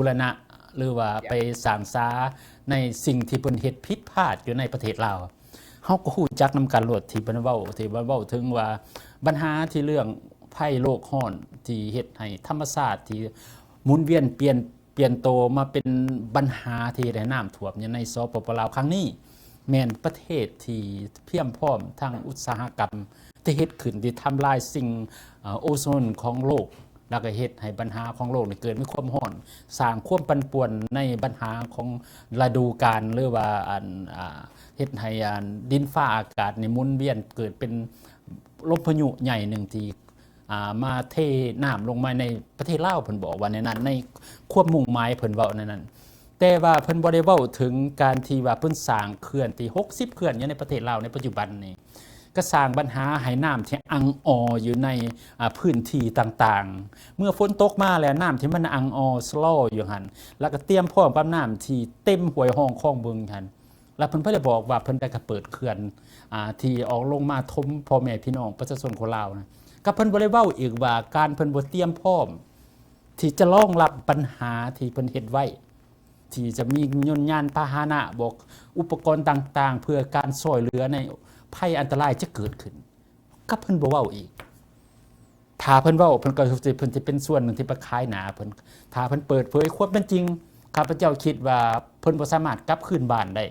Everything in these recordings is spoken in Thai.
บูรณะหรือว่าไปสร้างสาในสิ่งที่เพิ่นเฮ็ดผิดพลาดอยู่ในประเทศลาวเฮาก็ฮู้จักนำกันโลดที่เพิ่นเว้าถึงว่าปัญหาที่เรื่องภัยโลกร้อนที่เฮ็ดให้ธรรมชาติที่หมุนเวียนเปลี่ยนโตมาเป็นปัญหาที่ได้น้ำท่วมในสปปลาวครั้งนี้แม่นประเทศที่เพียงพร้อมทางอุตสาหกรรมที่เฮ็ดขึ้นที่ทำลายสิ่งโอโซนของโลกแล้วก็เฮ็ดให้ปัญหาของโลกเกิดมีความร้อนสร้างความปั่นป่วนในปัญหาของฤดูกาลหรือว่าเฮ็ดให้ดินฟ้าอากาศหมุนเวียนเกิดเป็นลมพายุใหญ่หนึ่งที่มาเทน้ำลงมาในประเทศลาวเพิ่นบอกว่าในนั้นในควบมุ่งหมายเพิ่นเว้าในนั้นแต่ว่าเพิ่นบ่ได้เว้าถึงการที่ว่าเพิ่นสร้างเขื่อนที่60เขื่อนอยู่ในประเทศลาวในปัจจุบันนี้ก็สร้างปัญหาให้น้ำที่อังอออยู่ในพื้นที่ต่างๆเมื่อฝนตกมาแล้วน้ำที่มันอังออสลออยู่หั่นแล้วก็เตรียมพร้อมกับน้ำที่เต็มห้วยห้องคลองบึงหั่นแล้วเพิ่นได้บอกว่าเพิ่นได้ก็เปิดเขื่อนที่ออกลงมาทมพ่อแม่พี่น้องประชาชนของลาวนะก็เพิ่นบ่ได้เว้าอีกว่าการเพิ่นบ่เตรียมพร้อมที่จะรองรับปัญหาที่เพิ่นเฮ็ดไว้ที่จะมียนต์ยานพาหนะบอกอุปกรณ์ต่างๆเพื่อการช่วยเหลือในภัยอันตรายจะเกิดขึ้นก็เพิ่นบ่เว้าอีกถ้าเพิ่นเว้าเพิ่นก็สิเพิ่นสิเป็นส่วนหนึ่งที่ประคายหนาเพิ่นถ้าเพิ่นเปิดเผยความเป็นจริงข้าพเจ้าคิดว่าเพิ่นบ่สามารถกลับคืนบ้านได้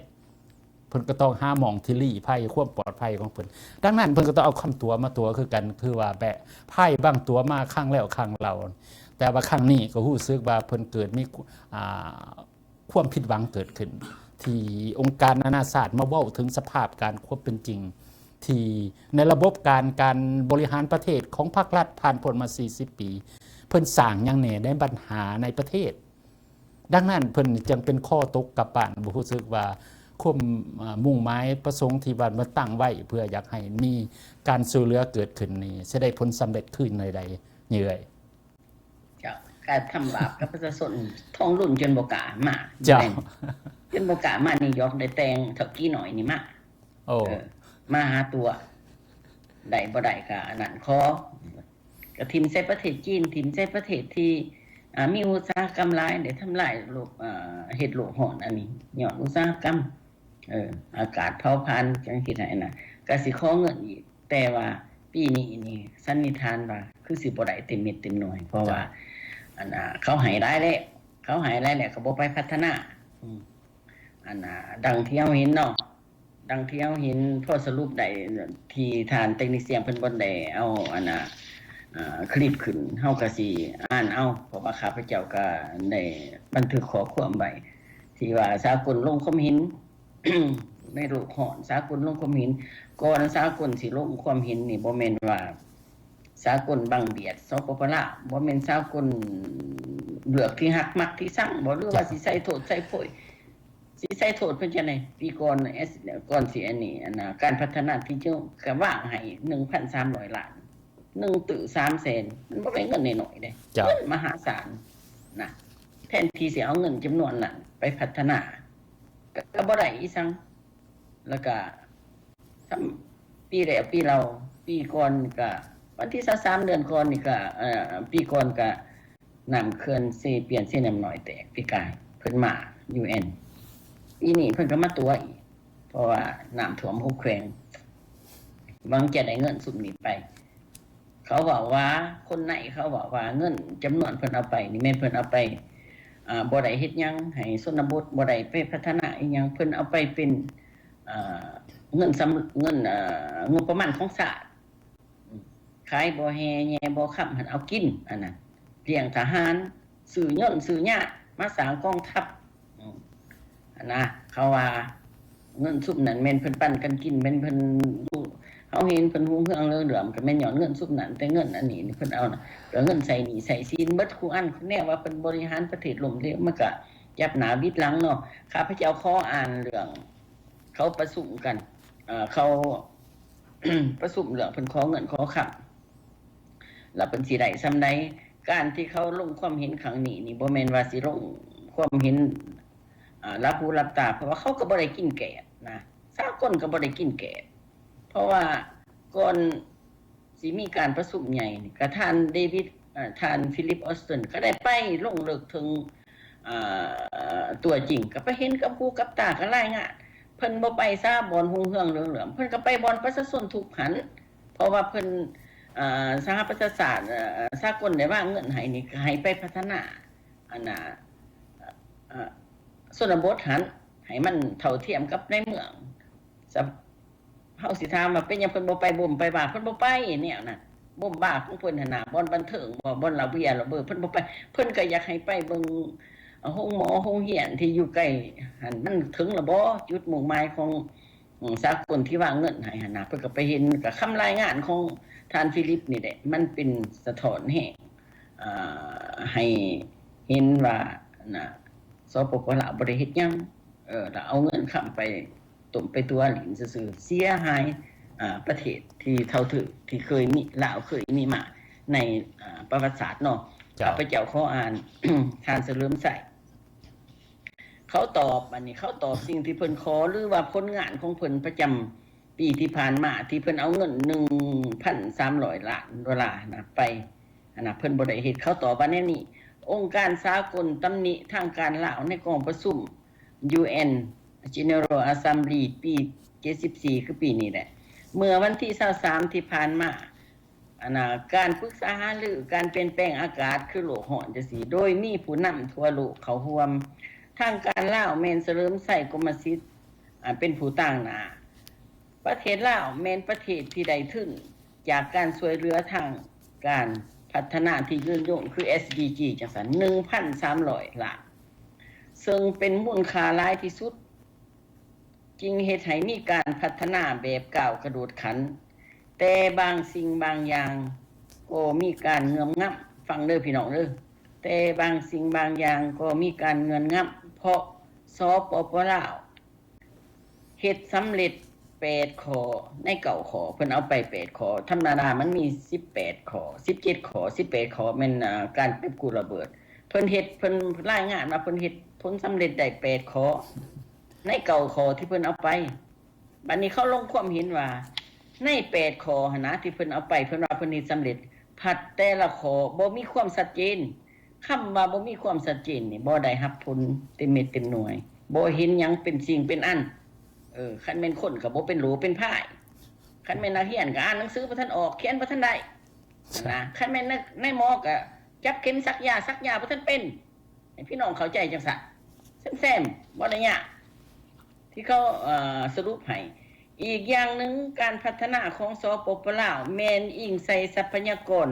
เพิ่นก็ต้องหาหม่องที่ลี้ภัยความปลอดภัยของเพิ่นดังนั้นเพิ่นก็ต้องเอาคำตัวมาตัวคือกันคือว่าแบะภัยบางตัวมาครั้งแล้วครั้งเล่าแต่ว่าครั้งนี้ก็รู้สึกว่าเพิ่นเกิดมีความผิดหวังเกิดขึ้นที่องค์การนานาชาติมาเว้าถึงสภาพการควบเป็นจริงที่ในระบบการบริหารประเทศของภาครัฐผ่านพ้นมา40ปีเพิ่นสร้างหยังแหน่ได้ปัญหาในประเทศดังนั้นเพิ่นจึงเป็นข้อตกกับบ้านบ่รู้สึกว่าความมุ่งหมายประสงค์ที่บ้านมาตั้งไว้เพื่ออยากให้มีการช่วยเหลือเกิดขึ้นนี่จะได้ผลสำเร็จขึ้นใดๆเหนื่อยการทำบาปกับประชาชนท้องรุ่นจนบ่กล้ามาจนบ่กล้ามานี่ยกได้แต่งเท่ากี้หน่อยนี่มามาหาตัวได้บ่ได้ก็อันนั้นขอกระทิมใส่ประเทศจีนทิมใส่ประเทศที่มีอุตสาหกรรมหลายได้ทำลายโลกเฮ็ดโลกร้อนอันนี้ย้อนอุตสาหกรรมอากาศเผาผลาญจังซี่น่ะน่ะก็สิขอเงินอีกแต่ว่าปีนี้นี่สันนิษฐานว่าคือสิบ่ได้เต็มเม็ดเต็มหน่วยเพราะว่าอันเขาให้ได้แล้วเขาบ่ไปพัฒนาอันดังที่เฮาเห็นเนาะดังที่เฮาเห็นพอสรุปได้ที่ทานเทคนิคเสียงเพิ่นบ่ได้เอาคลิปขึ้นเฮาก็สิอ่านเอาเพราะว่าข้าพเจ้าก็ได้บันทึกข้อความไว้ที่ว่าสากลลงความเห็น ในโลกร้อนสากลลงความเห็นก่อนสากลสิลงความเห็นนี่บ่แม่นว่าสากลบังเบียดสปปลาวบ่แม่นสากลเลือกที่ฮักมักที่สั่งบ่หรือว่าสิใส่โทษใส่โพยสิใส่โทษเพิ่นจังได๋ปีก่อนก่อนสิอันนี้การพัฒนาที่เจ้าก็วางให้ 1,300 ล้าน1ตื้อ 300,000 มันบ่เป็นเงินน้อยๆเด้เงินมหาศาลนะแทนที่สิเอาเงินจำนวนนั้นไปพัฒนาก็บ่ได้อีสังแล้วก็ปีแล้วปีเราปีก่อนก็วันที่23เดือนก่อนนี่ก็ปีก่อนก็น้ำเขื่อนเปลี่ยนเส้นน้ำน้อยแตกปีกายเพิ่นมา UN ปีนี้เพิ่นก็มาตัวอีกเพราะว่าน้ำท่วม6แขวงหวังจะได้เงินสุดนี้ไปเขาบอกว่าคนไหนเขาบอกว่าเงินจำนวนเพิ่นเอาไปนี่แม่นเพิ่นเอาไปบ่ได้เฮ็ดหยังให้ชนบทบ่ได้ไปพัฒนาอีหยังเพิ่นเอาไปเป็นเงินงบประมาณของชาติขายบ่แฮแย่บ่ค้ำหั่นเอากินอันนั้นเลี้ยงทหารซื้อยนต์ซื้อญาติมาสร้างกองทัพนะเขาว่าเงินซุมนั้นแม่นเพิ่นปั้นกันกินแม่นเพิ่นเฮาเห็นเพิ่นฮู้เรื่องเหลือมก็แม่นย้อนเงินซุมนั้นแต่เงินอันนี้เพิ่นเอาน่ะแล้วเงินใส่หนี้ใส่สินเบิดคูอันแน่ว่าเพิ่นบริหารประเทศล้มเหลวมันก็ยับหน้าบิดหลังเนาะข้าพเจ้าขออ่านเรื่องเขาประชุมกันเขา ประชุมเรื่องเพิ่นขอเงินขอค้ำแล้วเพิ่นสิได้ซำใดการที่เขาลงความเห็นครั้งนี้นี่บ่แม่นว่าสิลงความเห็นรับหูรับตาเพราะว่าเขาก็บ่ได้กินแกะนะสากลก็บ่ได้กินแกะเพราะว่าก่อนสิมีการประชุมใหญ่นี่ก็ท่านเดวิดท่านฟิลิปออสตันก็ได้ไปลงลึกถึง ตัวจริงก็ไปเห็นกับหูกับตาก็รายงานเพิ่นบ่ไปซะบ่อนหุ่งเฮืองเหลืองๆเพิ่นก็ไปบ่อนประชาชนทุกหันเพราะว่าเพิ่นสหประชาชาติสากลได้วางเงินให้นี่ก็ให้ไปพัฒนาอันน่ะชนบทหันให้มันเท่าเทียมกับในเมืองเฮาสิถามว่าเป็นหยังเพิ่นบ่ไปบ่มไปว่าเพิ่นบ่ไปแนวนั้นบ่มบ้าของเพิ่นหั่นน่ะบ่อนบันเทิงบ่อนเหล้าเบียร์ระเบิดเพิ่นบ่ไปเพิ่นก็อยากให้ไปเบิ่งโรงหมอโรงเรียนที่อยู่ใกล้หั่นมันถึงแล้วบ่จุดมุ่งหมายของสากลที่วางเงินให้หั่นน่ะเพิ่นก็ไปเห็นกับคำรายงานของท่านฟิลิปนี่แหละมันเป็นสะท้อนให้ให้เห็นว่าน่ะสปป.ลาวบ่ได้เฮ็ดหยังแล้วเอาเงินค้ำไปตุ่มไปตัวหลินซื่อๆเสียหายประเทศที่เท่าถึงที่เคยมีลาวเคยมีมาในประวัติศาสตร์เนาะข้าพเจ้าขออ่าน ทานเสริมใส่เขาตอบอันนี้เขาตอบสิ่งที่เพิ่นขอหรือว่าผลงานของเพิ่นประจำปีที่ผ่านมาที่เพิ่นเอาเงิน 1,300 ล้านดอลลาร์นะไปนะเพิ่นบ่ได้เฮ็ดเขาตอบว่าแนวนี้องค์การสากลตำหนิทางการลาวในกองประชุม UN General Assembly ปี74คือปีนี้แหละเมื่อวันที่23ที่ผ่านมาการปรึกษาหารือการเปลี่ยนแปลงอากาศคือโลกร้อนจังซี่โดยมีผู้นำทั่วโลกเข้าร่วมทางการลาวแม่นเสริมใส่กรมสิทธิ์เป็นผู้ต่างหน้าประเทศลาวแม่นประเทศที่ได้ทุนจากการช่วยเหลือทางการพัฒนาที่ยืนยงคือ SDG จังซั่น 1,300 ล้านซึ่งเป็นมูลค่าหลายที่สุดจึงเฮ็ดให้มีการพัฒนาแบบก้าวกระโดดขันแต่บางสิ่งบางอย่างก็มีการเงื่อนงับฟังเด้อพี่น้องเด้อแต่บางสิ่งบางอย่างก็มีการเงื่อนงับเพราะสปป.ลาวเฮ็ดสำเร็จ8ข้อใน9ข้อเพิ่นเอาไป8ข้อธรรมดามันมี18ข้อ17ข้อ18ข้อแม่นการเก็บกู้ระเบิดเพิ่นเฮ็ดเพิ่นรายงานว่าเพิ่นเฮ็ดผลสำเร็จได้8ข้อใน9ข้อที่เพิ่นเอาไปบัดนี้เขาลงความเห็นว่าใน8ข้อหั่นนะที่เพิ่นเอาไปเพิ่นว่าเพิ่นเฮ็ดสำเร็จผัดแต่ละข้อบ่มีความชัดเจนคำว่าบ่มีความชัดเจนนี่บ่ได้รับผลเต็มเม็ดเต็มหน่วยบ่เห็นหยังเป็นสิ่งเป็นอันคันแม่นคนก็บ่เป็นโหลเป็นพายคันแม่นนักเรียนก็อ่านหนังสือบ่ทันออกเขียนบ่ทันได้นะคันแม่นในหมอก็จับเข็มซักยาบ่ทันเป็นให้พี่น้องเข้าใจจังซั่นแซมบ่ได้ยากที่เขาสรุปให้อีกอย่างหนึ่งการพัฒนาของสปป.ลาวแม่นอิงใส่ทรัพยากร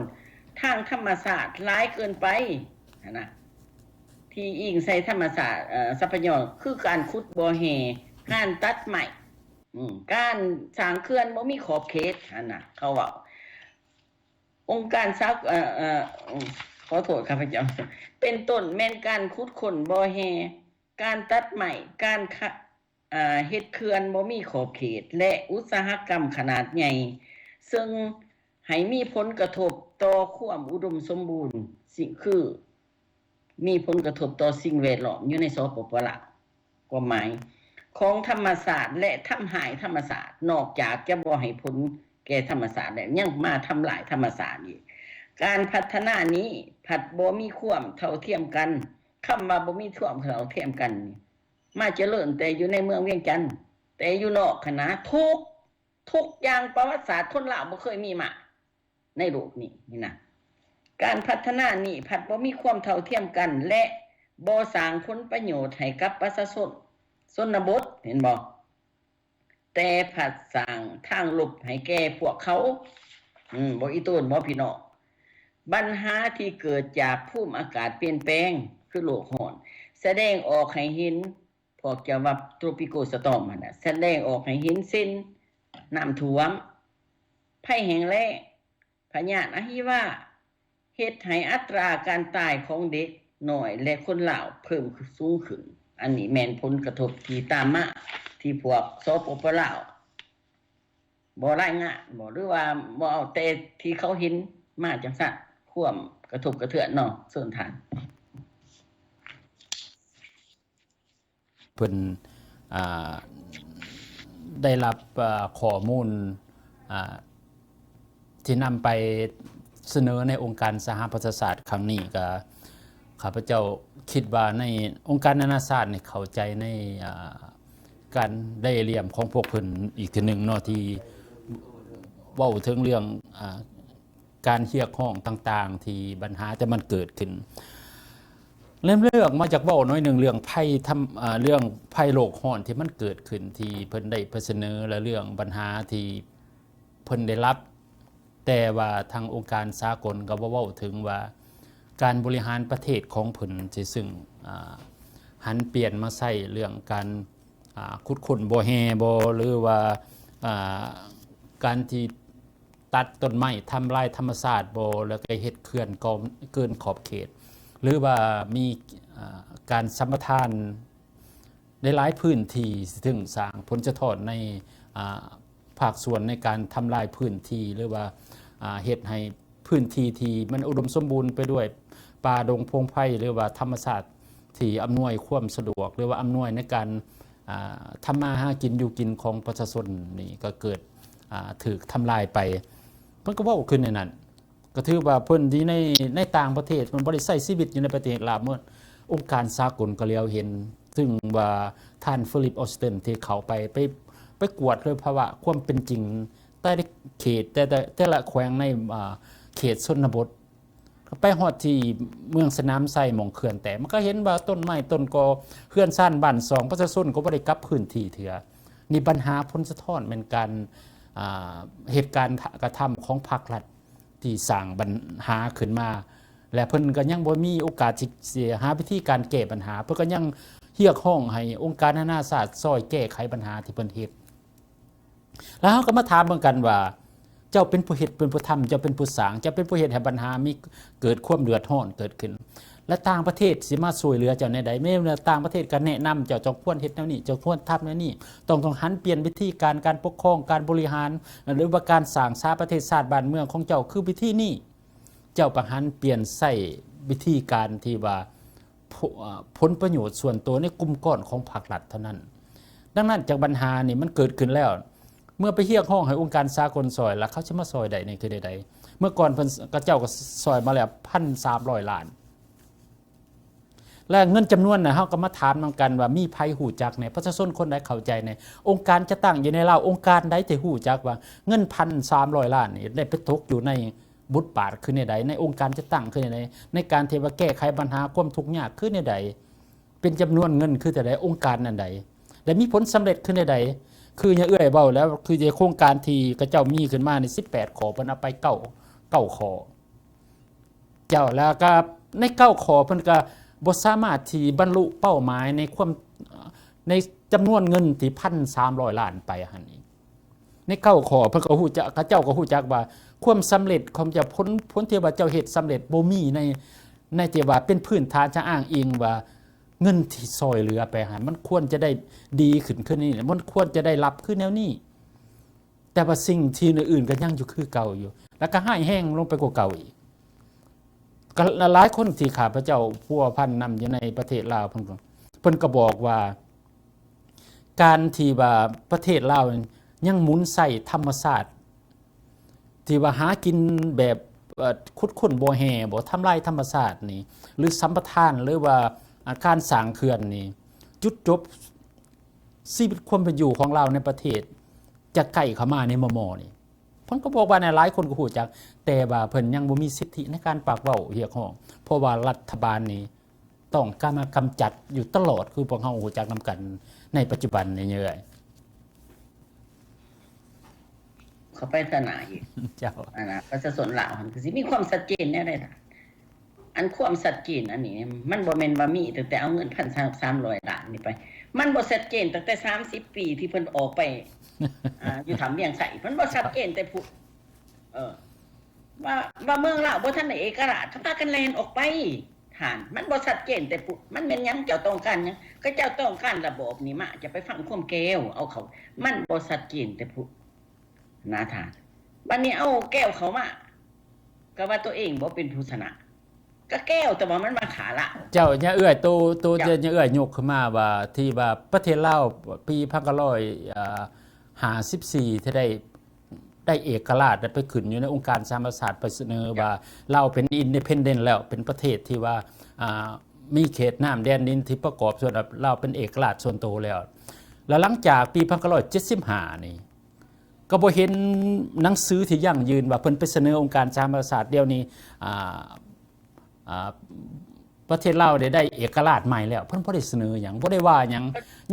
ทางธรรมศาสตร์หลายเกินไปนะที่อิงใส่ธรรมศาสตร์ทรัพยากรคือการขุดบ่อแห่การตัดไม้การสร้างเขื่อนบ่มีขอบเขตน่ะเขาว่าองค์การขอโทษครับพระเจ้าเป็นต้นแม่นการขุดค้นบ่อแห่การตัดไม้การเฮ็ดเขื่อนบ่มีขอบเขตและอุตสาหกรรมขนาดใหญ่ซึ่งให้มีผลกระทบต่อความอุดมสมบูรณ์สิ่งคือมีผลกระทบต่อสิ่งแวดล้อมอยู่ในสปป.ลาวความหมายของธรรมศาสตร์และทำหายธรรมศาสตร์นอกจากจะบ่ให้ผลแก่ธรรมศาสตร์แล้วยังมาทำลายธรรมศาสตร์อีกการพัฒนานี้ผัดบ่มีความเท่าเทียมกันคำว่าบ่มีความเท่าเทียมกันมาเจริญแต่อยู่ในเมืองเวียงจันทน์แต่อยู่นอกคณะทุกอย่างประวัติศาสตร์คนลาวบ่เคยมีมาในโลกนี้นี่นะการพัฒนานี้ผัดบ่มีความเท่าเทียมกันและบ่สร้างผลประโยชน์ให้กับประชาชนชนบทเห็นบ่แต่ผัดสร้างทางลบให้แก่พวกเขาบ่อีต้นบ่พี่น้องปัญหาที่เกิดจากภูมิอากาศเปลี่ยนแปลงคือโลกร้อนแสดงออกให้เห็นพวกจะว่าโทรปิโกสตอร์มแสดงออกให้เห็นเส้นน้ำท่วมภัยแห้งแล้งพยาธิอะฮิวาเฮ็ดให้อัตราการตายของเด็กน้อยและคนลาวเพิ่มสูงขึ้นอันนี้แม่นผลกระทบที่ตามมาที่พวกสปป.ลาวบ่รายงานบ่หรือว่าบ่เอาแต่ที่เขาเห็นมาจังซั่นความกระทบกระเทือนเนาะส่วนฐานเพิ่นได้รับข้อมูลที่นำไปเสนอในองค์การสหประชาชาติครั้งนี้ก็ ข้าพเจ้าคิดว่าในองค์การนานาชาติเนี่ยเข้าใจในการได้เรียมของพวกเพิ่นอีกทีหนึ่งเนาะที่เว้าถึงเรื่องการเรียกร้องต่างๆที่ปัญหาแต่มันเกิดขึ้นเรื่องมาจากเว้าน้อยหนึ่งเรื่องภัยเรื่องภัยโลกร้อนที่มันเกิดขึ้นที่เพิ่นได้เสนอและเรื่องปัญหาที่เพิ่นได้รับแต่ว่าทางองค์การสากลก็เว้าถึงว่าการบริหารประเทศของเพิ่นซึ่งหันเปลี่ยนมาใช้เรื่องการขุดค้นบ่แฮบ่หรือว่าการที่ตัดต้นไม้ทำลายธรรมชาติบ่แล้วก็เฮ็ดเขื่อนเกินขอบเขตหรือว่ามีการสัมปทานในหลายพื้นที่ซึ่งสร้างผลสะท้อนในภาคส่วนในการทำลายพื้นที่หรือว่าเฮ็ดให้พื้นที่ที่มันอุดมสมบูรณ์ไปด้วยป่าดงพงไผ่หรือว่าธรรมชาติที่อำนวยความสะดวกหรือว่าอำนวยในการทำมาหากินอยู่กินของประชาชนนี่ก็เกิดถูกทำลายไปเพิ่นก็เว้าขึ้นในนั้นก็ถือว่าเพิ่นที่ในต่างประเทศมันบ่ได้ใช้ชีวิตอยู่ในประเทศลาวเมื่อองค์การสากลก็เลียวเห็นซึ่งว่าท่านฟิลิปออสเทนที่เขาไปกวดเลยเพราะว่าความเป็นจริงแต่ละเขตแต่ละแขวงในเขตชนบทไปฮอดที่เมืองสนามไส้หม่องเขื่อนแต่มันก็เห็นว่าต้นไม้ต้นกอเขื่อนซ่านบ้านสองประชาชนก็บ่ได้กลับพื้นที่เถือนี่ปัญหาผลสะท้อนเป็นการเหตุการณ์กระทำของภาครัฐที่สร้างปัญหาขึ้นมาและเพิ่นก็ยังบ่มีโอกาสที่หาวิธีการแก้ปัญหาเพิ่นก็ยังเรียกร้องให้องค์การนานาชาติช่วยแก้ไขปัญหาที่เพิ่นเฮ็ดแล้วเฮาก็มาถามเหมือนกันว่าเจ้าเป็นผู้เฮ็ดเป็นผู้ทำเจ้าเป็นผู้สร้างเจ้าเป็นผู้เฮ็ดให้ปัญหามีเกิดความเดือดร้อนเกิดขึ้นและต่างประเทศสิมาช่วยเหลือเจ้าในใดแม้ว่าต่างประเทศก็แนะนำเจ้าจงควรเฮ็ดแนวนี้เจ้าควรทำแนวนี้ต้องหันเปลี่ยนวิธีการปกครองการบริหารหรือว่าการสร้างสาประเทศชาติบ้านเมืองของเจ้าคือวิธีนี้เจ้าประหันเปลี่ยนใส่วิธีการที่ว่าผลประโยชน์ส่วนตัวในกลุ่มก้อนของภาครัฐเท่านั้นดังนั้นจากปัญหานี่มันเกิดขึ้นแล้วเมื่อไปเรียกร้องให้องค์การสากลซอยแล้วเขาจะมาซอยใดนี่คือใดเมื่อก่อนเพิ่นก็เจ้าก็ซอยมาแล้ว 1,300 ล้านและเงินจำนวนน่ะเฮาก็มาถามนำกันว่ามีไผฮู้จักในประชาชนคนใดเข้าใจในองค์การจะตั้งอยู่ในลาวองค์การใดที่ฮู้จักว่าเงิน 1,300 ล้านนี่ได้ไปตกอยู่ในบุตรบาทคือในใดในองค์การจะตั้งคือในใดในการที่ว่าแก้ไขปัญหาความทุกข์ยากคือในใดเป็นจำนวนเงินคือแต่ใดองค์การนั้นใดและมีผลสำเร็จคือในใดคืออย่าเอื้อยเว้าแล้วคือโครงการที่กระเจ้ามีขึ้นมาใน18ข้อเพิ่นเอาไป9ข้อเจ้าแล้วก็ใน9ข้อเพิ่นก็บ่สามารถที่บรรลุเป้าหมายในจำนวนเงินที่ 1,300 ล้านไปหั่นนี่ใน9ข้อเพิ่นก็ฮู้จักเขาเจ้าก็ฮู้จักว่าความสำเร็จของจะผลที่ว่าเจ้าเฮ็ดสำเร็จบ่มีในที่ว่าเป็นพื้นฐานจะอ้างอิงว่าเงินที่ซอยเหลือไปหั่นมันควรจะได้ดีขึ้นนี่มันควรจะได้รับคือแนวนี้แต่ว่าสิ่งที่อื่นๆก็ยังอยู่คือเก่าอยู่แล้วก็หายแห้งลงไปกว่าเก่าอีกก็หลายคนที่ข้าพเจ้าพัวพันนำอยู่ในประเทศลาวเพิ่นก็บอกว่าการที่ว่าประเทศลาวยังหมุนใส่ธรรมชาติที่ว่าหากินแบบขุดค้นบ่แห่บ่ทำลายธรรมชาตินี่หรือสัมปทานหรือว่าการสร้างเขื่อนนี่จุดจบชีวิตความเป็นอยู่ของเราในประเทศจะใกล้เข้ามาในมมนี่เพิ่นก็บอกว่าหลายคนก็ฮู้จักแต่ว่าเพิ่นยังบ่มีสิทธิในการปากเว้าเรียกร้องเพราะว่ารัฐบาลนี่ต้องการมากำจัดอยู่ตลอดคือพวกเฮาฮู้จักนำกันในปัจจุบันนี่เยอะเขาไปศาสนาอีกเจ้าประชาชนลาวมันคือสิมีความชัดเจนแน่ได้ล่ะอันความชัดเจนอันนี้มันบ่แม่นว่ามีตั้งแต่เอาเงิน 1,300 ล้านนี่ไปมันบ่ชัดเจนตั้งแต่30ปีที่เพิ่นออกไปอยู่ถามเมียงไสมันบ่ชัดเจนแต่ผู้ว่าเมืองลาวบ่ทันได้เอกราชเขาพากันแล่นออกไปฐานมันบ่ชัดเจนแต่ผู้มันเป็นหยังเจ้าต้องการหยังก็เจ้าต้องการระบบนี่มาจะไปฟังความแก้วเอาเขามันบ่ชัดเจนแต่ผู้นาทานบัดนี้เอาแก้วเขามาก็ว่าตัวเองบ่เป็นผู้ชนะก็แก้วแต่ว่ามันมาขาละเจ้าอย่าเอื้อยโตจะอย่าเอื้อยยกขึ้นมาว่าที่ว่าประเทศลาวปี1954ที่ได้เอกราชได้ไปขึ้นอยู่ในองค์การสหประชาชาติไปเสนอว่าเราเป็นอินดิเพนเดนต์แล้วเป็นประเทศที่ว่า มีเขตน้ำแดนดินที่ประกอบส่วนเราเป็นเอกราชส่วนตัวแล้วหลังจากปี1975นี่ก็บ่เห็นหนังสือที่ยั่งยืนว่าเพิ่นไปเสนอองค์การสหประชาชาติเดี๋ยวนี้ประเทศลาวได้เอกราชใหม่แล้วเพิ่นบ่ได้เสนอหยังบ่ได้ว่าหยัง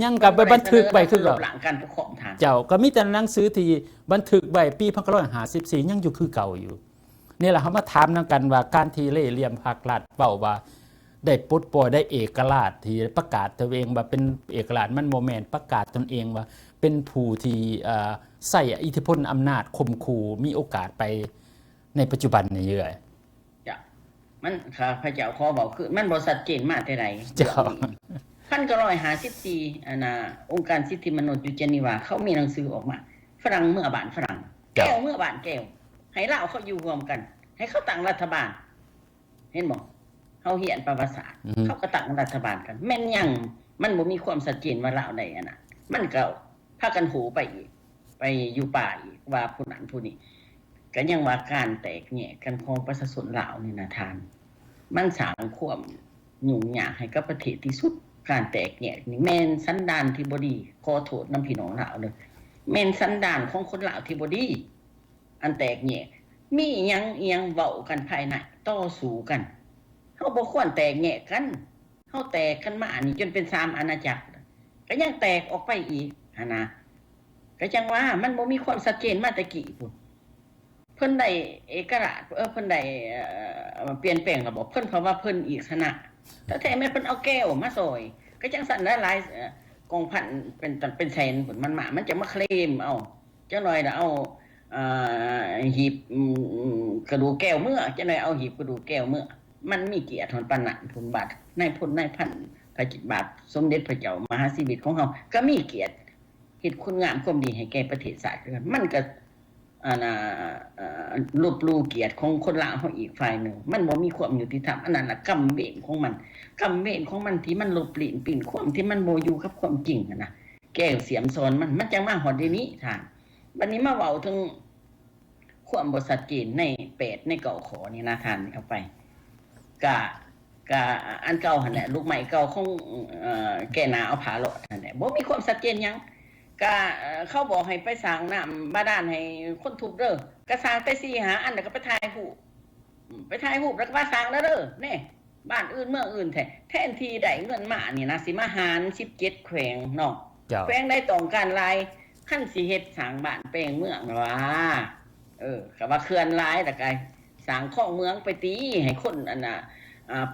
ยังก็ไปบันทึกไว้คือกับหลังการปกครองทางเจ้าก็มีแต่หนังสือที่บันทึกไว้ปี1954ยังอยู่คือเก่าอยู่นี่แหละเฮามาถามนำกันว่าการที่เล่เหลี่ยมภาครัฐเว้าว่าได้ปลดปล่อยได้เอกราชที่ประกาศตัวเองว่าเป็นเอกราชมันบ่แม่นประกาศตนเองว่าเป็นผู้ที่ใช้อิทธิพลอำนาจข่มขู่มีโอกาสไปในปัจจุบันนี่เยอะจ้ะมันข้าพเจ้าขอบอกคือมันบ่ชัดเจนมาแต่ใดเจ้า1954องค์การสิทธิมนุษย์อยู่เจนีวาเขามีหนังสือออกมาฝรั่งเมื่อบ้านฝรั่งแก้วเมื่อบ้านแก้วให้ลาวเขาอยู่รวมกันให้เขาตั้งรัฐบาลเห็นบ่เฮาเรียนประวัติศาสตร์เขาก็ตั้งรัฐบาลกันแม่นยังมันบ่มีความชัดเจนว่าลาวใดมันก็พากันโหไปอีกไปอยู่ป่าอีกว่าผู้นั้นผู้นี้ก็ยังว่าการแตกแยกกันของประชาชนลาวนี่นะท่านมันสร้างความยุ่งยากให้กับประเทศที่สุดการแตกแยกนี่แม่นสันดานที่บ่ดีขอโทษนำพี่น้องลาวเด้อแม่นสันดานของคนลาวที่บ่ดีอันแตกแยกมีหยังเอียงเว้ากันภายในต่อสู้กันเฮาบ่ควรแตกแยกกันเฮาแตกกันมานี่จนเป็น3อาณาจักรก็ยังแตกออกไปอีกนะก็จังว่ามันบ่มีความชัดเจนมาแต่กี้พุ่นเพิ่นได้เอกราชเพิ่นได้เปลี่ยนแปลงระบบเพิ่นเพราะว่าเพิ่นอีกคณะแต่แท้แม่เพิ่นเอาแก้วมาซอยก็จังสั่นหลายกองพันเป็นแสนพุ่นมันจะมาเคลมเอาจังหน่อยน่ะเอาหีบกระดูกแก้วเมื่อจังหน่อยเอาหีบกระดูกแก้วเมื่อมันมีเกียรติปานนั้นพุ่นบาทนายพลนายพันพระจิตบาทสมเด็จพระเจ้ามหาชีวิตของเฮาก็มีเกียรติเฮ็ดคุณงามความดีให้แก่ประเทศชาติมันก็ลบลู่เกียรติของคนลาวเฮาอีกฝ่ายนึงมันบ่มีความยุติธรรมอันนั้นน่ะกรรมเวรของมันที่มันลบลิ่นปิ่นความที่มันบ่อยู่กับความจริงนะแก้วเสียมซอนมันจังมาฮอดเดี๋ยวนี้ท่านบัดนี้มาเว้าถึงความบ่ชัดเจนใน8ใน9ข้อนี่นะท่านเอาไปก็อันเก่าหั่นแหละลูกใหม่เก่าของแก่นาเอาผาเลาะนั่นแหละบ่มีความชัดเจนหยังก็เขาบอกให้ไปสร้างน้ำบาดาลให้คนทุกข์เด้อก็สร้างไป4 5อันแล้วก็ไปถ่ายรูปแล้วก็มาสร้างแล้วเด้อแน่บ้านอื่นเมืองอื่นแทนที่ได้เงินมานี่นะสิมาหาร17แขวงเนาะแขวงได้ต้องการหลายคันสิเฮ็ดสร้างบ้านแปลงเมืองว่าก็ว่าเขื่อนหลายแล้วก็สร้างคลองเมืองไปตีให้คนอันน่ะ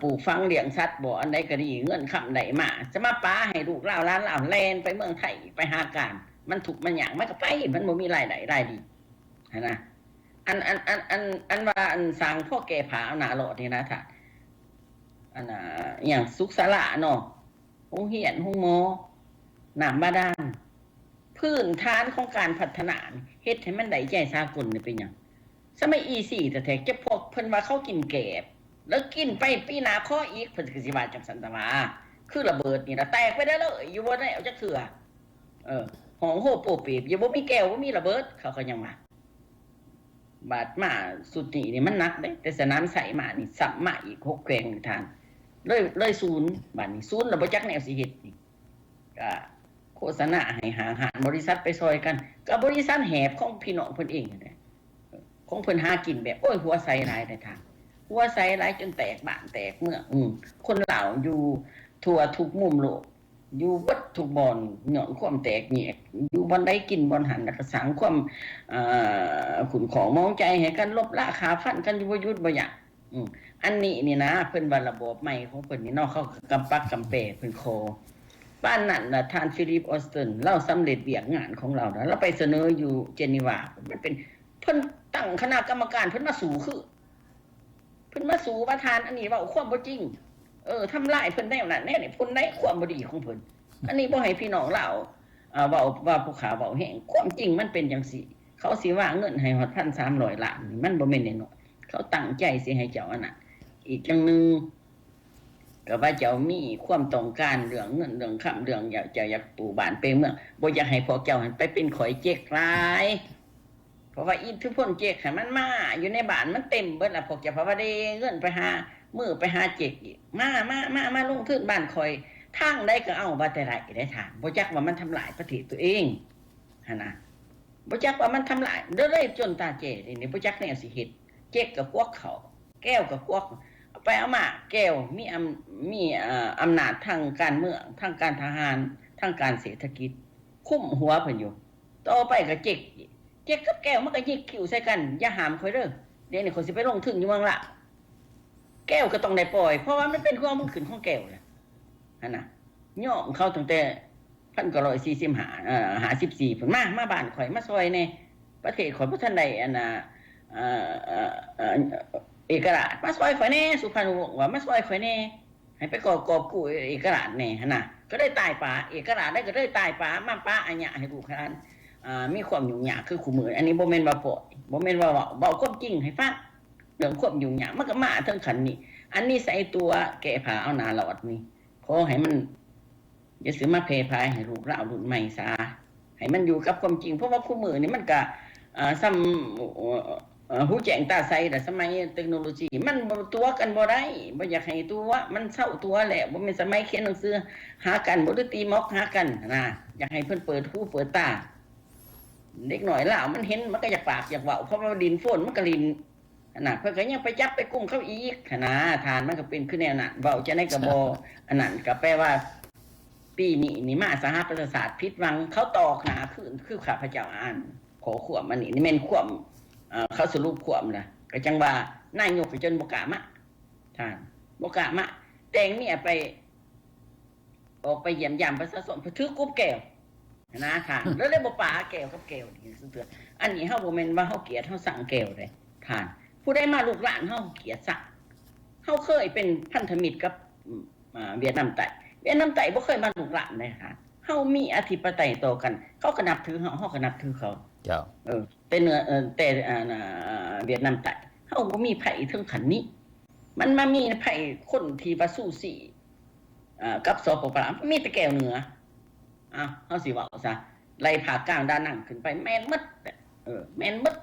ปลูกฝังเลี้ยงสัตว์บ่อันใดก็ดีเงินคำใดมาจะมาป้าให้ลูกหลานหลานแล่นไปเมืองไทยไปหาการมันถูกมันหยังมันก็ไปมันบ่มีรายได้รายดีนะอันว่าอันสร้างพ่อแก่ผาเอาหน้าโลดนี่นะท่านอันน่ะอย่างสุขศาลาเนาะโรงเรียนโรงหมอน้ำบาดาลพื้นฐานของการพัฒนาเฮ็ดให้มันได้ใจสากลนี่เป็นหยังสมัยE4แต่แท้จะพวกเพิ่นว่าเขากินแกบแล้วกินไปปีหน้าข้ออีกเพิ่นก็สิว่าจังซั่นตะว่าคือระเบิดนี่ล่ะแตกไปได้เลยอยู่บ่ได้เอาจักเทื่อหองโหโปเปบอยู่บ่มีแก้วบ่มีระเบิดเขาก็ยังว่าบาดมาสุดนี่มันหนักเด้แต่สนามไสมานี่ซ้ำมาอีก6แขวงทางเลยศูนย์บัดนี้ศูนย์แล้วบ่จักแนวสิเฮ็ดนี่ก็โฆษณาให้หารบริษัทไปซอยกันก็บริษัทแหบของพี่น้องเพิ่นเองนั่นแหละของเพิ่นหากินแบบโอ้ยหัวไสหลายแต่ทางหัวไสหลายจนแตกบ้านแตกเมืองคนลาวอยู่ทั่วทุกมุมโลกอยู่เบิดทุกบ่อนย้อนความแตกแยกอยู่บ่อนใดกินบ่อนหันแล้วก็สร้างความขุนของมองใจให้กันลบราคาฟันกันอยู่บ่หยุดบ่หยักอันนี้นี่นะเพิ่นว่าระบบใหม่ของเพิ่นนี่เนาะเขากำปักกำแปเพิ่นโคบ้านนั้นน่ะท่านฟิลิปออสตันเราสำเร็จเวียกงานของเราแล้วเราไปเสนออยู่เจนีวามันเป็นเพิ่นตั้งคณะกรรมการเพิ่นมาสู่คือเพิ่นมาสู่ประธานอันนี้เว้าความบ่จริงทำลายเพิ่นแนวนั้นแนวนี่เพิ่นได้ความบ่ดีของเพิ่นอันนี้บ่ให้พี่น้องลาวเว้าว่าผู้ขาเว้าแฮงความจริงมันเป็นจังซี่เขาสิว่าเงินให้ฮอด 1,300 ล้านนี่มันบ่แม่นน้อยๆเขาตั้งใจสิให้เจ้าอันนั้นอีกจังนึงก็ว่าเจ้ามีความต้องการเรื่องเงินเรื่องคำเรื่องอยากปลูกบ้านไปเมืองบ่อยากให้พวกเจ้าหันไปเป็นข่อยเจ๊กหลายเพราะว่าอิทธิพลเจ๊กให้มันมาอยู่ในบ้านมันเต็มเบิดล่ะพวกเจ้าเพราะว่าได้เงินไปหา มื้อไปหาเจกอีกมาลงทุนบ้านข่อยทางใดก็เอาบ่แต่ไรได้ถามบ่จักว่ามันทำลายประเทศตัวเองหั่นน่ะบ่จักว่ามันทำลายเด้อเลยจนตาเจนี่บ่จักแนวสิเฮ็ดเจ๊กก็กวกเขาแก้วก็กวกเอาไปเอามาแก้วมีอำนาจทางการเมืองทางการทหารทางการเศรษฐกิจคุ้มหัวเพิ่นอยู่ต่อไปก็เจ๊กกับแก้วมันก็ยิกคิวใส่กันอย่าหามข่อยเด้อเดี๋ยวนี้ข่อยสิไปลงทุนอยู่เมืองละแก้วก็ต้องได้ปล่อยเพราะว่ามันเป็นความมึงขึ้นของแก้วแหละหั่นน่ะย่อมเขาตั้งแต่1945 54พุ่นมาบ้านข่อยมาซอยในประเทศข่อยบ่ทันได้อันน่ะเอกราชมาซอยข่อยแน่สุพรรณวงศ์ว่ามาซอยข่อยแน่ให้ไปกอบกู้เอกราชแน่หั่นน่ะก็ได้ตายป่าเอกราชได้ก็ได้ตายป่ามาป่าอัญญะให้ลูกหลานมีความยุ่งยากคือคู่มืออันนี้บ่แม่นว่าปล่อยบ่แม่นว่าเว้าความจริงให้ฟังเรื่องความยุ่งยากมันก็มาทั้งขันนี้อันนี้ใส่ตัวแก้ผ้าเอาหน้าหลอดนี่ขอให้มันอย่าสิมาเพพายให้ลูกหลานรุ่นใหม่ซะให้มันอยู่กับความจริงเพราะว่าคู่มือนี่มันก็ซ้ำหูแจ้งตาใสแต่สมัยเทคโนโลยีมันตัวกันบ่ได้บ่อยากให้ตัวมันเศร้าตัวแหละบ่แม่นสมัยเขียนหนังสือหากันบ่ได้ตีม็อกหากันนะอยากให้เพิ่นเปิดหูเปิดตาเด็กหน่อยลาวมันเห็นมันก็อยากปากอยากเว้าเพราะว่าดินฝนมันก็ลินน่ะเพิ่นก็ยังไปจับไปกุ้มเขาอีกนะทานมันก็เป็นคือแนวนั้นเว้าจะได้ก็บ่อันนั้นก็แปลว่าปีนี้นี่มาสหประชาชาติผิดหวังเขาตอกหน้าคือข้าพเจ้าอ่านขอควบอันนี้นี่แม่นควบเขาสรุปควบล่ะก็จังว่านายกก็จนบ่กล้ามาท่านบ่กล้ามาแต่งเมียไปออกไปเยี่ยมยามประชาชนเพื่อถือกุ๊บแก้วนะท่านแล้วเลยบ่ปาแก้วกับแก้วนี่ซื่อๆอันนี้เฮาบ่แม่นว่าเฮาเกลียดเฮาสั่งแก้วเด้ท่านผู้ใดมาลูกหลานเฮาเกลียดสั่งเฮาเคยเป็นพันธมิตรกับเวียดนามใต้บ่เคยมาลูกหลานเลยค่ะเฮามีอธิปไตยต่อกันเขาก็นับถือเฮาก็นับถือเขาเจ้าแต่แต่เวียดนามใต้เฮาบ่มีไผถึงขั้นนี้มันมามีไผคนที่ว่าสู้สีกับสปปลาวมีแต่แก้วเหนือเฮาสิเว้าซะไล่ภาคกลางด้านนั้นขึ้นไปแม่นหมดแม่นหมด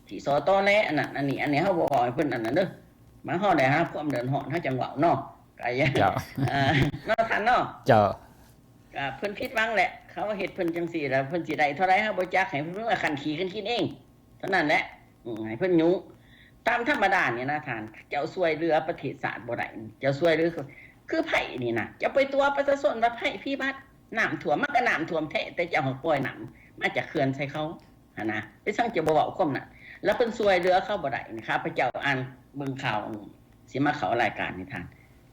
ที่สตแลอันนั้นอันนี้เฮาบ่ให้เพิ่นอันนั้นเด้อมาฮอดได้ความเดือดร้อนเฮาจังเว้าเนาะก็เจ้าเนาะท่านเนาะเจ้าก็เพิ่นผิดหวังแหละเขาเฮ็ดเพิ่นจังซี่แล้วเพิ่นสิได้เท่าใดเฮาบ่จักให้เพิ่นว่าคันขี้กันกินเองเท่านั้นแหละให้เพิ่นยุตามธรรมดาเนี่ยนะท่านเจ้าช่วยเหลือประเทศชาติบ่ได้เจ้าช่วยเหลือคือไผนี่นะจะไปตัวประชาชนว่าไผพิบัติน้ำท่วมมันก็น้ำท่วมแท้แต่เจ้าปล่อยน้ำมาจากเขื่อนใส่เขาหั่นนะไปสั่งจะบ่เว้าความนั้นแล้วเพิ่นช่วยเหลือเขาบ่ได้นะครับพระเจ้าอ่านเบิ่งข่าวสิมาเข้ารายการนี่ท่าน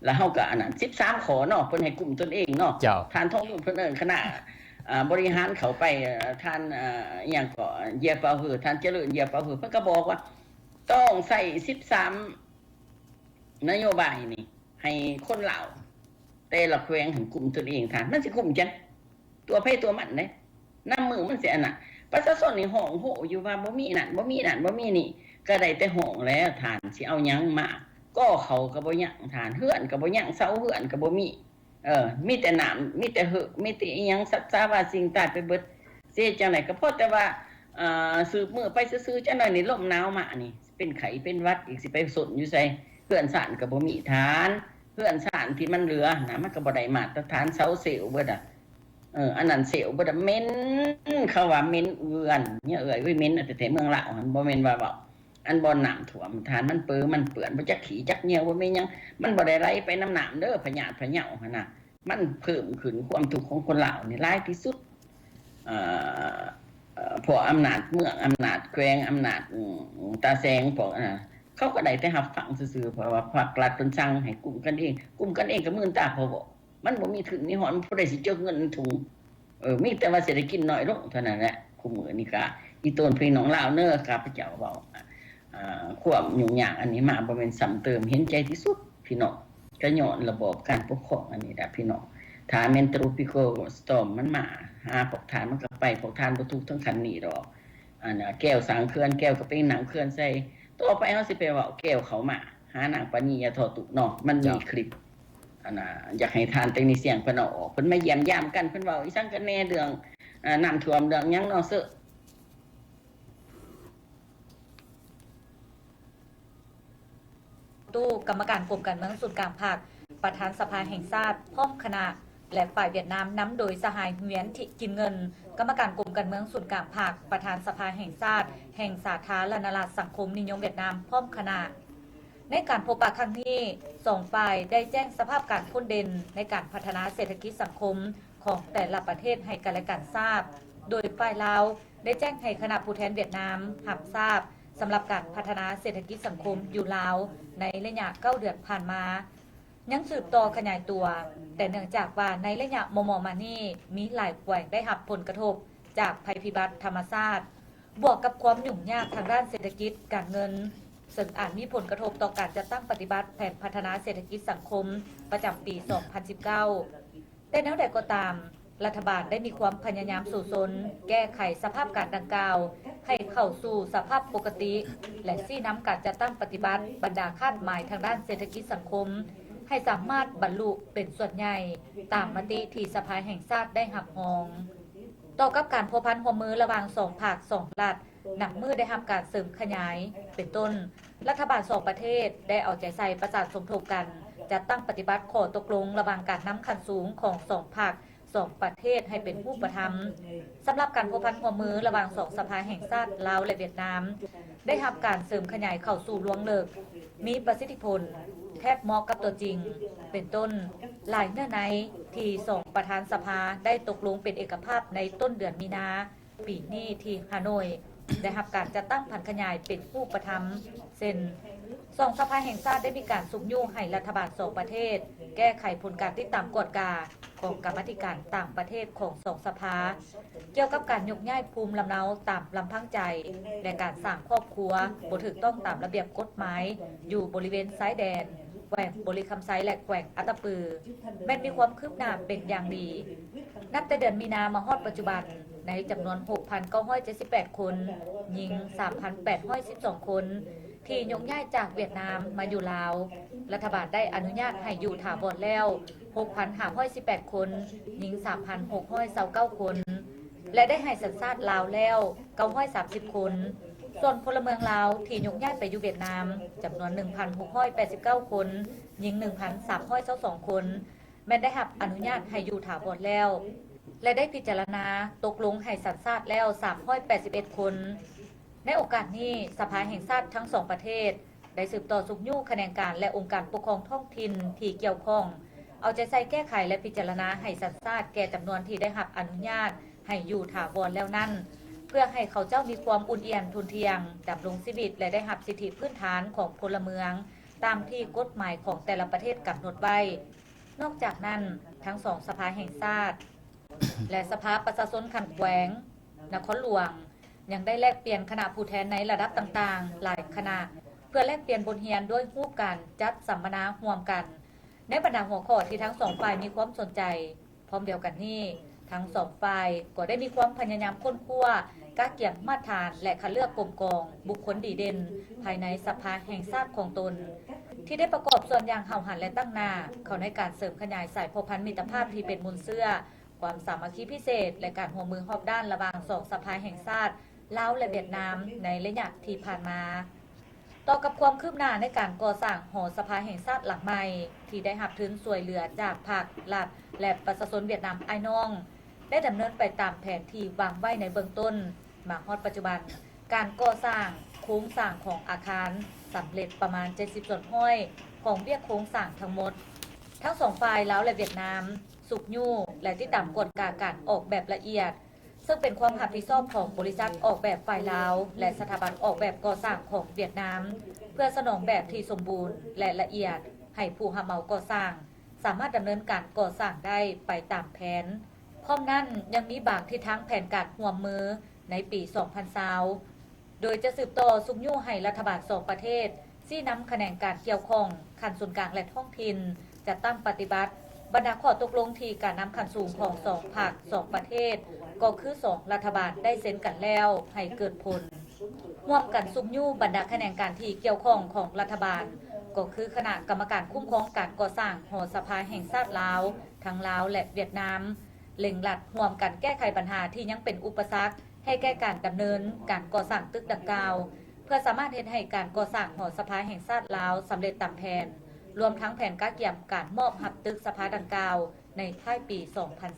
แล้วเฮาก็อันนั้น13ขอเนาะเพิ่นให้กลุ่มตนเองเนาะท่านทองรุ่นเพิ่นเอิ้นคณะบริหารเขาไปท่านอิหยังก็เหยียบเป่าหือท่านเจริญเหยียบเป่าหือเพิ่นก็บอกว่าต้องใส่13นโยบายนี่ให้คนลาวแต่ละแขวงให้กลุ่มตนเองท่านมันสิกลุ่มจังตัวไผตัวมันเด้นำมือมันสิอันน่ะประชาชนนี่ฮ้องโหอยู่ว่าบ่มีนั่นบ่มีนั่นบ่มีนี่ก็ได้แต่ฮ้องแล้วท่านสิเอาหยังมาก็เขาก็บ่ยังทานเฮือนก็บ่ยังเสาเฮือนก็บ่มีมีแต่น้ำมีแต่เหอะมีแต่อีหยังสัตว์สาว่าสิ่งตายไปเบิดเสียจังได๋ก็พอแต่ว่าสืบมื้อไปซื่อๆจังหน่อยนี่ลมหนาวมานี่เป็นไข้เป็นหวัดอีกสิไปสนอยู่ไสเฮือนซ่านก็บ่มีทานเฮือนซ่านที่มันเหลือน่ะมันก็บ่ได้มาตรฐานเสาเสวเบิดอันนั้นเสวเบิดเหม็นเขาว่าเหม็นเอื้อนเนี่ยเอ้ยเหม็นแต่เมืองลาวหั่นบ่แม่นว่าอันบ่น้ำท่วมทานมันเปื้อมันเปื้อนบ่จักขี้จักเหนียวบ่มีหยังมันบ่ได้ไหลไปน้ำน้ำเด้อพญาติพะเหยาหั่นน่ะมันเพิ่มขึ้นความทุกข์ของคนลาวนี่หลายที่สุดพวกอำนาจเมืองอำนาจแขวงอำนาจตาแสงพวกเขาก็ได้แต่รับฟังซื่อๆเพราะว่าภาครัฐเพิ่นสั่งให้กลุ่มกันเองก็มื่นตาพอบ่มันบ่มีถึงมีหอนผู้ใดสิเจกเงินถุงมีแต่ว่าเศรษฐกิจน้อยลงเท่านั้นแหละคุมื้อนี้ก็อีต้นพี่น้องลาวเด้อข้าพเจ้าเว้าความยุ่งยากอันนี้มาบ่แม่นซ้ำเติมเห็นใจที่สุดพี่น้องก็ย้อนระบบการปกครองอันนี้แหละพี่น้องถ้าแม่น tropical storm มันมาหาพวกทานมันก็ไปพวกทานบ่ทุกทั้งคันนี้ดอกแก้วสร้างเขื่อนแก้วก็ไปหนังเขื่อนใส่ต่อไปเฮาสิไปเว้าแก้วเขามาหานางปานียาทอตุเนาะมันมีคลิปอยากให้ทานเทคนิคเสียงเพิ่นเอาออกเพิ่นมาเยี่ยมยามกันเพิ่นเว้าอีสังกันแน่เรื่องน้ำท่วมเรื่องหยังเนาะเซ้อ ตู้กรรมการกรมการเมืองส่วนกลางภาคประธานสภาแห่งชาติพร้อมคณะและฝ่ายเวียดนามนำโดยสหายเวียนทิกินเงินกรรมการกรมการเมืองส่วนกลางภาคประธานสภาแห่งชาติแห่งสาธารณรัฐสังคมนิยมเวียดนามพร้อมคณะในการพบปะครั้งนี้สองฝ่ายได้แจ้งสภาพการพ้นเด่นในการพัฒนาเศรษฐกิจสังคมของแต่ละประเทศให้กันและกันทราบโดยฝ่ายลาวได้แจ้งให้คณะผู้แทนเวียดนามรับทราบสำหรับการพัฒนาเศรษฐกิจสังคมอยู่ลาวในระยะ9 เดือนผ่านมายังสืบต่อขยายตัวแต่เนื่องจากว่าในระยะมอมานี่มีหลายแขวงได้รับผลกระทบจากภัยพิบัติธรรมชาติบวกกับความยุ่งยากทางด้านเศรษฐกิจการเงินซึ่งอาจมีผลกระทบต่อการจัดตั้งปฏิบัติแผนพัฒนาเศรษฐกิจสังคมประจำปี 2019 แต่แนวใดก็ตามรัฐบาลได้มีความพยายามสู่ซนแก้ไขสภาพการดังกล่าวให้เข้าสู่สภาพปกติและชี้นำการจัดตั้งปฏิบัติบรรดาคาดหมายทางด้านเศรษฐกิจสังคมให้สามารถบรรลุเป็นส่วนใหญ่ตามมติที่สภาแห่งชาติได้รับรองต่อกับการพัวพันหัวมือระหว่าง2 ภาค 2 รัฐหนักมือได้ทำการเสริมขยายเป็นต้นรัฐบาล2 ประเทศได้เอาใจใส่ประสานสมทบกันจัดตั้งปฏิบัติข้อตกลงระหว่างการนำขั้นสูงของ2 ภาค 2 ประเทศให้เป็นรูปธรรมสำหรับการพัวพันหัวมือระหว่าง2 สภาแห่งชาติลาวและเวียดนามได้ทำการเสริมขยายเข้าสู่ล่วงเลิกมีประสิทธิผลแทบเหมาะกับตัวจริงเป็นต้นหลายเนื้อในที่2 ประธานสภาได้ตกลงเป็นเอกภาพในต้นเดือนมีนาปีนี้ที่ฮานอยได้รับการจัดตั้งผันขยายเป็นผู้ประทำเซ็น2 สภาแห่งชาติได้มีการสุกยุ่งให้รัฐบาล2 ประเทศแก้ไขผลการติดตามกฎกาของกรรมาธิการต่างประเทศของ2 สภาเกี่ยวกับการยกย้ายภูมิลำเนาตามลำพังใจและการสร้างครอบครัวบ่ถูกต้องตามระเบียบกฎหมายอยู่บริเวณชายแดนแขวงบริคำไซและแขวงอัตตปือแม้มีความคืบหน้าเป็นอย่างดีนับแต่เดือนมีนามาฮอดปัจจุบันในจำนวน 6,978 คนหญิง 3,812 คนที่ยกย้ายจากเวียดนามมาอยู่ลาวรัฐบาลได้อนุญาตให้อยู่ถาวรแล้ว 6,518 คนหญิง 3,629 คนและได้ให้สัญชาติลาวแล้ว930 คนส่วนพลเมืองลาวที่ยกย้ายไปอยู่เวียดนามจำนวน 1,689 คนหญิง 1,322 คนแม้ได้รับอนุญาตให้อยู่ถาวรแล้วและได้พิจารณาตกลงให้สัญชาติแล้ว381 คนในโอกาสนี้สภาแห่งชาติทั้ง2 ประเทศได้สืบต่อสุขยุ่งคะแนนการและองค์การปกครองท้องถิ่นที่เกี่ยวข้องเอาใจใส่แก้ไขและพิจารณาให้สัญชาติแก่จำนวนที่ได้รับอนุญาตให้อยู่ถาวรแล้วนั้นเพื่อให้เขาเจ้ามีความอุ่นเอี่ยมทุนเทียงดำรงชีวิตและได้รับสิทธิพื้นฐานของพลเมืองตามที่กฎหมายของแต่ละประเทศกำหนดไว้นอกจากนั้นทั้ง2 สภาแห่งชาติและสภาประชาชนขันแขวงนครหลวงยังได้แลกเปลี่ยนคณะผู้แทนในระดับต่างๆหลายคณะเพื่อแลกเปลี่ยนบทเรียนด้วยรูปการจัดสัมมนาร่วมกันในบรรดาหัวข้อที่ทั้ง2 ฝ่ายมีความสนใจพร้อมเดียวกันนี้ทั้ง2 ฝ่ายก็ได้มีความพยายามค้นคว้ากาเกี่ยมมาตรฐานและคัดเลือกกลมกองบุคคลดีเด่นภายในสภาแห่งชาติของตนที่ได้ประกอบส่วนอย่างเห่าหันและตั้งหน้าเขาในการเสริมขยายสายพันธมิตรภาพที่เป็นมูลเสื้อความสามัคคีพิเศษและการร่วมมือรอบด้านระหว่าง2 สภาแห่งชาติลาวและเวียดนามในระยะที่ผ่านมาต่อกับความคืบหน้าในการก่อสร้างหอสภาแห่งชาติหลังใหม่ที่ได้รับทุนช่วยเหลือจากภาครัฐและประชาชนเวียดนามอ้ายน้องได้ดำเนินไปตามแผนที่วางไว้ในเบื้องต้นมาฮอดปัจจุบันการก่อสร้างโครงสร้างของอาคารสำเร็จประมาณ 70 ส่วนห้อยของเวียกโครงสร้างทั้งหมดทั้ง2 ฝ่ายลาวและเวียดนามสุกยู่และที่ตามกฎการออกแบบละเอียดซึ่งเป็นความรับผิดชอบของบริษัทออกแบบฝ่ายลาวและสถาบันออกแบบก่อสร้างของเวียดนามเพื่อสนองแบบที่สมบูรณ์และละเอียดให้ผู้รับเหมาก่อสร้างสามารถดำเนินการก่อสร้างได้ไปตามแผนพร้อมนั้นยังมีบางที่ทั้งแผนการร่วมมือในปี 2020 โดยจะสืบต่อสุกยุ่งให้รัฐบาล2 ประเทศชี้นำคะแนนการเกี่ยวข้องคันส่วนกลางและท้องถิ่นจะตั้งปฏิบัติบรรดาข้อตกลงที่การนำคันสูงของ2 ภาค 2 ประเทศก็คือ2 รัฐบาลได้เซ็นกันแล้วให้เกิดผลร่วมกันสุกยุ่งบรรดาคะแนนการที่เกี่ยวข้องของรัฐบาลก็คือคณะกรรมการคุ้มครองการก่อสร้างหอสภาแห่งชาติลาวทั้งลาวและเวียดนามเล็งหลัดร่วมกันแก้ไขปัญหาที่ยังเป็นอุปสรรคให้แก่การดำเนินการก่อสร้างตึกดังกล่าว พื่อสามารถเฮ็ดให้การก่อสร้างหอสภาแห่งชาติลาวสำเร็จตามแผนรวมทั้งแผนการเกี่ยมการมอบหับตึกสภาดังกล่าวในท้ายปี 2030